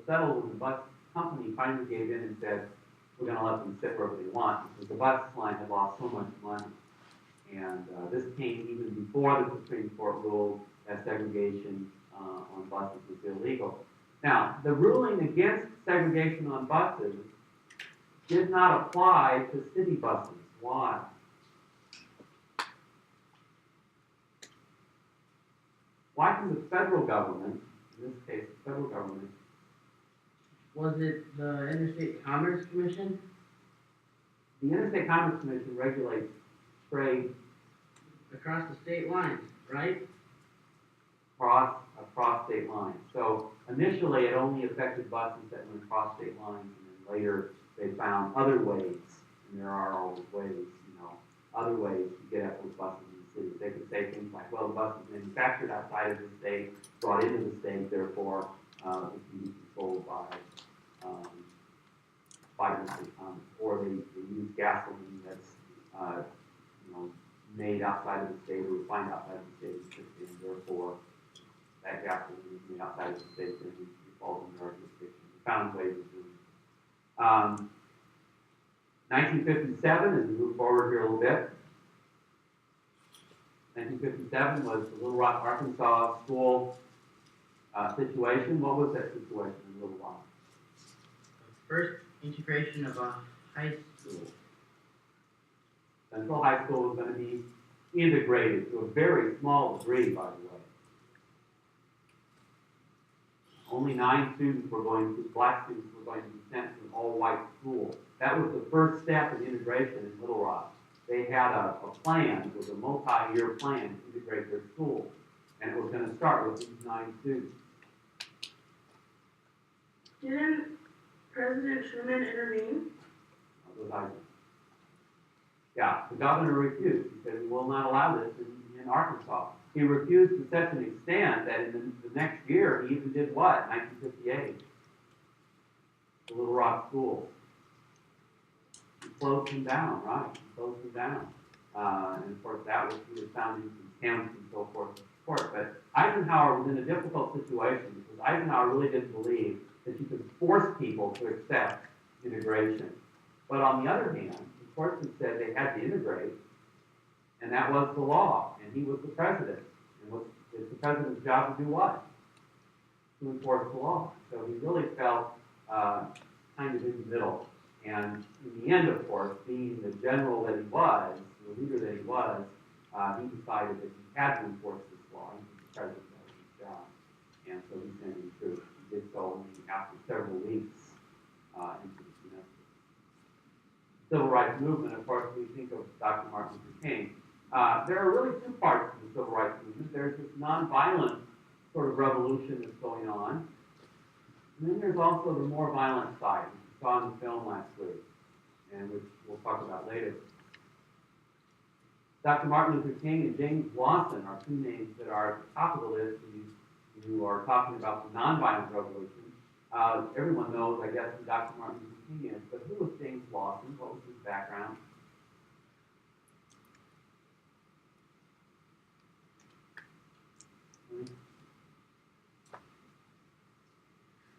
settled when the bus company finally gave in and said, we're going to let them sit wherever they want, because the bus line had lost so much money. And this came even before the Supreme Court ruled that segregation on buses was illegal. Now, the ruling against segregation on buses did not apply to city buses. Why? Why can the federal government, in this case, the federal government, was it the Interstate Commerce Commission? The Interstate Commerce Commission regulates trade Across the state lines, right? across state lines. So initially, it only affected buses that went across state lines, and then later they found other ways, and there are always ways, other ways to get at those buses in the city. They could say things like, well, the bus was manufactured outside of the state, brought into the state, therefore it can be controlled by interstate commerce, or they use gasoline that's made outside of the state or refined outside of the state, and therefore that gasoline is made outside of the state and it falls under our jurisdiction. We found ways of doing it. 1957, as we move forward here a little bit, 1957 was the Little Rock, Arkansas school situation. What was that situation in Little Rock? The first integration of a high school. Central High School was going to be integrated to a very small degree, by the way. Only 9 students were going to, black students were going to be sent to an all-white school. That was the first step in integration in Little Rock. They had a plan, it was a multi-year plan to integrate their school. And it was going to start with these 9 students. Didn't President Truman intervene? Yeah, the governor refused. He said, we will not allow this in Arkansas. He refused to such an extent that in the next year, he even did what? 1958. The Little Rock schools. He closed them down, right? He closed them down. And of course, that was, he was found in some camps and so forth and so forth. But Eisenhower was in a difficult situation because Eisenhower really didn't believe that you could force people to accept integration. But on the other hand, the courts had said they had to integrate, and that was the law, and he was the president. And it's the president's job to do what? To enforce the law. So he really felt kind of in the middle. And in the end, of course, being the general that he was, the leader that he was, he decided that he had to enforce this law, and the president that was his job. And so he sent in troops. He did so only after several weeks into the semester. Civil rights movement, of course, we think of Dr. Martin Luther King. There are really 2 parts to the civil rights movement. There's this nonviolent sort of revolution that's going on. And then there's also the more violent side, which we saw in the film last week, and which we'll talk about later. Dr. Martin Luther King and James Lawson are 2 names that are at the top of the list when you are talking about the nonviolent revolution. Everyone knows, I guess, who Dr. Martin Luther King is, but who was James Lawson? What was his background?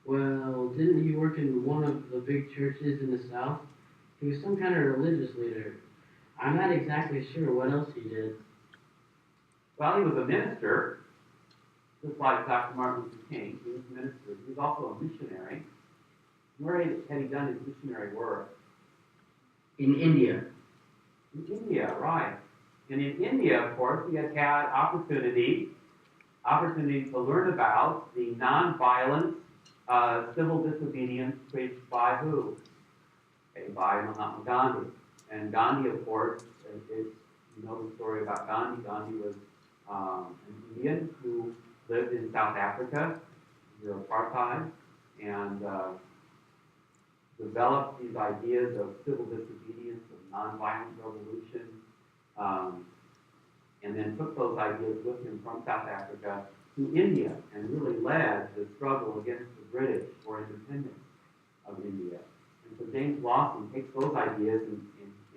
Well, didn't he work in one of the big churches in the South? He was some kind of religious leader. I'm not exactly sure what else he did. Well, he was a minister, just like Dr. Martin Luther King. He was a minister. He was also a missionary. Where had he done his missionary work? In India. In India, right. And in India, of course, he had had opportunity to learn about the nonviolent civil disobedience preached by who? Okay, by Mahatma Gandhi. And Gandhi, of course, you know the story about Gandhi. Gandhi was an Indian who lived in South Africa under apartheid and developed these ideas of civil disobedience, of nonviolent revolution, and then took those ideas with him from South Africa to India and really led the struggle against the British for independence of India. And so James Lawson takes those ideas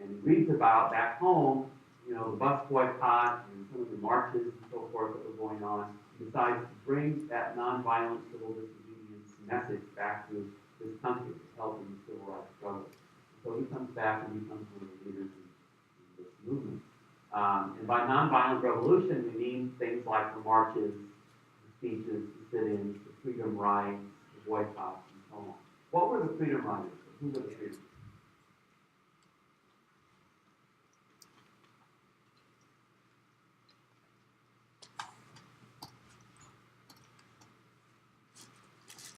and reads about back home, the bus boycott and some of the marches and so forth that were going on. He decides to bring that nonviolent civil disobedience message back to his country to help in the civil rights struggle. So he comes back and becomes one of the leaders in this movement. And by nonviolent revolution, we mean things like the marches, the speeches, the sit-ins, the freedom rides, the boycotts, and so on. What were the freedom riders? Who were the freedom?